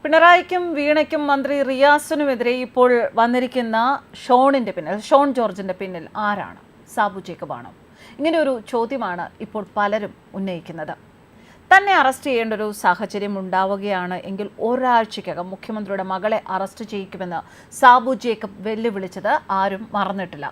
പിണറായിക്കും വീണയ്ക്കും മന്ത്രി റിയാസിനുമെതിരെ ഇപ്പോൾ വന്നിരിക്കുന്ന ഷോൺ ജോർജിന്റെ പിന്നിൽ ആരാണ്? സാബു ജേക്കബാണോ? ഇങ്ങനെ ഒരു ചോദ്യമാണ് ഇപ്പോൾ പലരും ഉന്നയിക്കുന്നത്. തന്നെ അറസ്റ്റ് ചെയ്യേണ്ട ഒരു സാഹചര്യം ഉണ്ടാവുകയാണ് എങ്കിൽ ഒരാഴ്ചയ്ക്കകം മുഖ്യമന്ത്രിയുടെ മകളെ അറസ്റ്റ് ചെയ്യിക്കുമെന്ന് സാബു ജേക്കബ് വെല്ലുവിളിച്ചത് ആരും മറന്നിട്ടില്ല.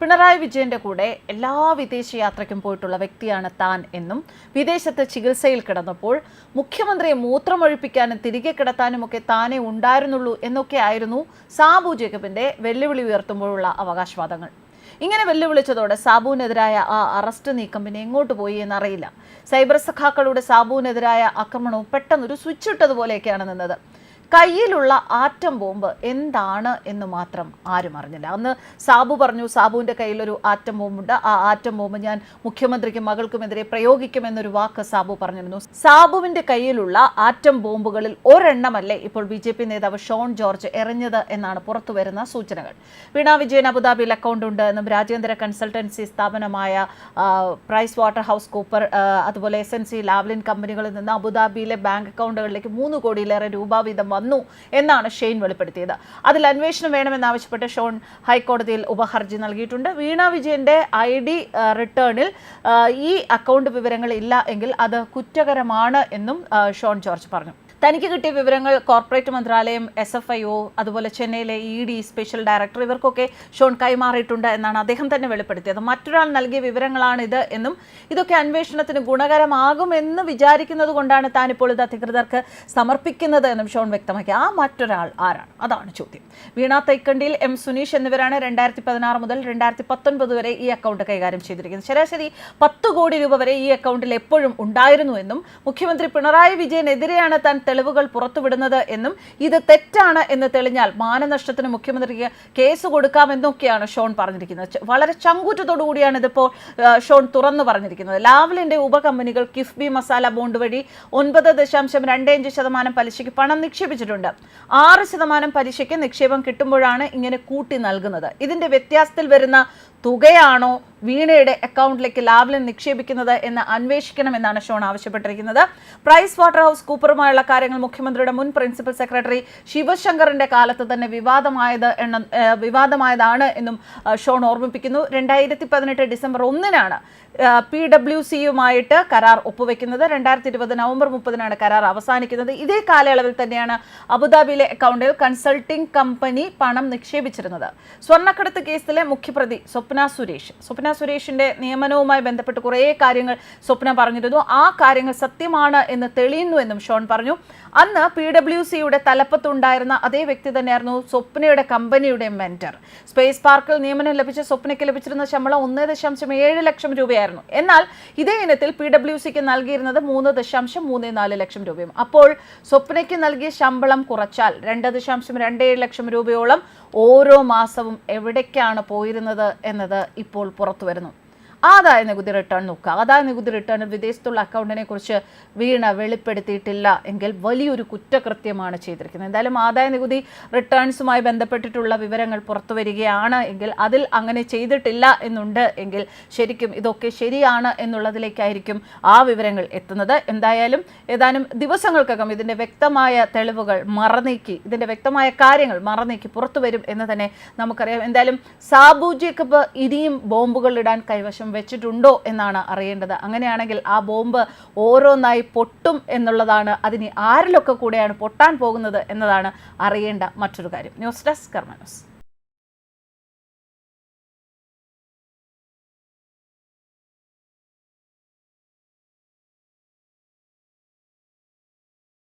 പിണറായി വിജയന്റെ കൂടെ എല്ലാ വിദേശയാത്രയ്ക്കും പോയിട്ടുള്ള വ്യക്തിയാണ് താൻ എന്നും വിദേശത്ത് ചികിത്സയിൽ കിടന്നപ്പോൾ മുഖ്യമന്ത്രിയെ മൂത്രമൊഴിപ്പിക്കാനും തിരികെ കിടത്താനുമൊക്കെ താനേ ഉണ്ടായിരുന്നുള്ളൂ എന്നൊക്കെയായിരുന്നു സാബു ജേക്കബിന്റെ വെല്ലുവിളി ഉയർത്തുമ്പോഴുള്ള അവകാശവാദങ്ങൾ. ഇങ്ങനെ വെല്ലുവിളിച്ചതോടെ സാബുവിനെതിരായ ആ അറസ്റ്റ് നീക്കം പിന്നെ എങ്ങോട്ട് പോയി എന്നറിയില്ല. സൈബർ സഖാക്കളുടെ സാബുവിനെതിരായ ആക്രമണവും പെട്ടെന്നൊരു സ്വിച്ച് ഇട്ടതുപോലെയൊക്കെയാണ് നിന്നത്. കയ്യിലുള്ള ആറ്റം ബോംബ് എന്താണ് എന്ന് മാത്രം ആരും അറിഞ്ഞില്ല. അന്ന് സാബു പറഞ്ഞു, സാബുവിൻ്റെ കയ്യിലൊരു ആറ്റം ബോംബുണ്ട്, ആ ആറ്റം ബോംബ് ഞാൻ മുഖ്യമന്ത്രിക്കും മകൾക്കുമെതിരെ പ്രയോഗിക്കുമെന്നൊരു വാക്ക് സാബു പറഞ്ഞിരുന്നു. സാബുവിൻ്റെ കയ്യിലുള്ള ആറ്റം ബോംബുകളിൽ ഒരെണ്ണമല്ലേ ഇപ്പോൾ BJP നേതാവ് ഷോൺ ജോർജ് എറിഞ്ഞത് എന്നാണ് പുറത്തുവരുന്ന സൂചനകൾ. വീണ വിജയൻ അബുദാബിയിൽ അക്കൗണ്ട് ഉണ്ട് എന്നും രാജ്യാന്തര കൺസൾട്ടൻസി സ്ഥാപനമായ പ്രൈസ് വാട്ടർ ഹൗസ് കൂപ്പർ അതുപോലെ SNC ലാവ്ലിൻ കമ്പനികളിൽ നിന്ന് അബുദാബിയിലെ ബാങ്ക് അക്കൗണ്ടുകളിലേക്ക് 3 കോടിയിലേറെ രൂപ വീതം വന്നു എന്നാണ് ഷെയ്ൻ വെളിപ്പെടുത്തിയത്. അതിൽ അന്വേഷണം വേണമെന്നാവശ്യപ്പെട്ട് ഷോൺ ഹൈക്കോടതിയിൽ ഉപഹർജി നൽകിയിട്ടുണ്ട്. വീണ വിജയന്റെ ID റിട്ടേണിൽ ഈ അക്കൗണ്ട് വിവരങ്ങൾ ഇല്ല എങ്കിൽ അത് കുറ്റകരമാണ് എന്നും ഷോൺ ജോർജ് പറഞ്ഞു. തനിക്ക് കിട്ടിയ വിവരങ്ങൾ കോർപ്പറേറ്റ് മന്ത്രാലയം, SFIO, അതുപോലെ ചെന്നൈയിലെ ED സ്പെഷ്യൽ ഡയറക്ടർ ഇവർക്കൊക്കെ ഷോൺ കൈമാറിയിട്ടുണ്ട് എന്നാണ് അദ്ദേഹം തന്നെ വെളിപ്പെടുത്തിയത്. മറ്റൊരാൾ നൽകിയ വിവരങ്ങളാണിത് എന്നും ഇതൊക്കെ അന്വേഷണത്തിന് ഗുണകരമാകുമെന്ന് വിചാരിക്കുന്നത് കൊണ്ടാണ് താനിപ്പോൾ ഇത് അധികൃതർക്ക് സമർപ്പിക്കുന്നത് എന്നും ഷോൺ വ്യക്തമാക്കി. ആ മറ്റൊരാൾ ആരാണ്? അതാണ് ചോദ്യം. വീണ തൈക്കണ്ടിയിൽ M സുനീഷ് എന്നിവരാണ് 2016 മുതൽ 2019 വരെ ഈ അക്കൗണ്ട് കൈകാര്യം ചെയ്തിരിക്കുന്നത്. ശരാശരി 10 കോടി രൂപ വരെ ഈ അക്കൗണ്ടിൽ എപ്പോഴും ഉണ്ടായിരുന്നു എന്നും മുഖ്യമന്ത്രി പിണറായി വിജയനെതിരെയാണ് താൻ തെളിവുകൾ പുറത്തുവിടുന്നത് എന്നും ഇത് തെറ്റാണ് എന്ന് തെളിഞ്ഞാൽ മാനനഷ്ടത്തിന് മുഖ്യമന്ത്രിക്ക് കേസ് കൊടുക്കാമെന്നൊക്കെയാണ് ഷോൺ പറഞ്ഞിരിക്കുന്നത്. വളരെ ചങ്കൂറ്റത്തോടു കൂടിയാണ് ഇതിപ്പോൾ ഷോൺ തുറന്നു പറഞ്ഞിരിക്കുന്നത്. ലാവ്ലിന്റെ ഉപകമ്പനികൾ കിഫ്ബി മസാല ബോണ്ട് വഴി 9.25% പലിശയ്ക്ക് പണം നിക്ഷേപിച്ചിട്ടുണ്ട്. 6% പലിശയ്ക്ക് നിക്ഷേപം കിട്ടുമ്പോഴാണ് ഇങ്ങനെ കൂട്ടി നൽകുന്നത്. ഇതിന്റെ വ്യത്യാസത്തിൽ വരുന്ന തുകയാണോ വീണയുടെ അക്കൗണ്ടിലേക്ക് ലാവ്ലിൻ നിക്ഷേപിക്കുന്നത് എന്ന് അന്വേഷിക്കണമെന്നാണ് ഷോൺ ആവശ്യപ്പെട്ടിരിക്കുന്നത്. പ്രൈസ് വാട്ടർ ഹൗസ് കൂപ്പറുമായുള്ള കാര്യങ്ങൾ മുഖ്യമന്ത്രിയുടെ മുൻ പ്രിൻസിപ്പൽ സെക്രട്ടറി ശിവശങ്കറിന്റെ കാലത്ത് തന്നെ വിവാദമായതാണ് എന്നും ഷോൺ ഓർമ്മിപ്പിക്കുന്നു. 2018 ഡിസംബർ 1-നാണ് PwCയുമായിട്ട് കരാർ ഒപ്പുവെക്കുന്നത്. 2020 നവംബർ 30-നാണ് കരാർ അവസാനിക്കുന്നത്. ഇതേ കാലയളവിൽ തന്നെയാണ് അബുദാബിയിലെ അക്കൗണ്ടിൽ കൺസൾട്ടിംഗ് കമ്പനി പണം നിക്ഷേപിച്ചിരുന്നത്. സ്വർണ്ണക്കടത്ത് കേസിലെ മുഖ്യപ്രതി സ്വപ്ന സുരേഷിന്റെ നിയമനവുമായി ബന്ധപ്പെട്ട് കുറേ കാര്യങ്ങൾ സ്വപ്ന പറഞ്ഞിരുന്നു. ആ കാര്യങ്ങൾ സത്യമാണ് എന്ന് തെളിയുന്നു എന്നും ഷോൺ പറഞ്ഞു. അന്ന് PwCയുടെ തലപ്പത്തുണ്ടായിരുന്ന അതേ വ്യക്തി തന്നെയായിരുന്നു സ്വപ്നയുടെ കമ്പനിയുടെ മെന്റർ. സ്പേസ് പാർക്കിൽ നിയമനം ലഭിച്ച സ്വപ്നയ്ക്ക് ലഭിച്ചിരുന്ന ശമ്പളം 1.7 ലക്ഷം രൂപയായിരുന്നു. എന്നാൽ ഇതേ ഇനത്തിൽ PwCക്ക് നൽകിയിരുന്നത് 3.34 ലക്ഷം രൂപയും. അപ്പോൾ സ്വപ്നയ്ക്ക് നൽകിയ ശമ്പളം കുറച്ചാൽ 2.27 ലക്ഷം രൂപയോളം ഓരോ മാസവും എവിടേക്കാണ് പോയിരുന്നത് എന്നത് ഇപ്പോൾ പുറത്തു വരുന്നു. ആദായ നികുതി റിട്ടേൺ നോക്കുക. ആദായ നികുതി റിട്ടേണിൽ വിദേശത്തുള്ള അക്കൗണ്ടിനെ കുറിച്ച് വീണ വെളിപ്പെടുത്തിയിട്ടില്ല എങ്കിൽ വലിയൊരു കുറ്റകൃത്യമാണ് ചെയ്തിരിക്കുന്നത്. എന്തായാലും ആദായ നികുതി റിട്ടേൺസുമായി ബന്ധപ്പെട്ടിട്ടുള്ള വിവരങ്ങൾ പുറത്തു വരികയാണ് എങ്കിൽ, അതിൽ അങ്ങനെ ചെയ്തിട്ടില്ല എന്നുണ്ട് എങ്കിൽ ശരിക്കും ഇതൊക്കെ ശരിയാണ് എന്നുള്ളതിലേക്കായിരിക്കും ആ വിവരങ്ങൾ എത്തുന്നത്. എന്തായാലും ഏതാനും ദിവസങ്ങൾക്കകം ഇതിൻ്റെ വ്യക്തമായ തെളിവുകൾ ഇതിൻ്റെ വ്യക്തമായ കാര്യങ്ങൾ മറനീക്കി പുറത്തു വരും എന്ന് തന്നെ നമുക്കറിയാം. എന്തായാലും സാബു ജേക്കബ് ഇനിയും ബോംബുകൾ ഇടാൻ കൈവശം വെച്ചിട്ടുണ്ടോ എന്നാണ് അറിയേണ്ടത്. അങ്ങനെയാണെങ്കിൽ ആ ബോംബ് ഓരോന്നായി പൊട്ടും എന്നുള്ളതാണ്, അതിന് ആരിലൊക്കെ കൂടെയാണ് പൊട്ടാൻ പോകുന്നത് എന്നതാണ് അറിയേണ്ട മറ്റൊരു കാര്യം. ന്യൂസ് ഡെസ്ക് കർമ്മ ന്യൂസ്.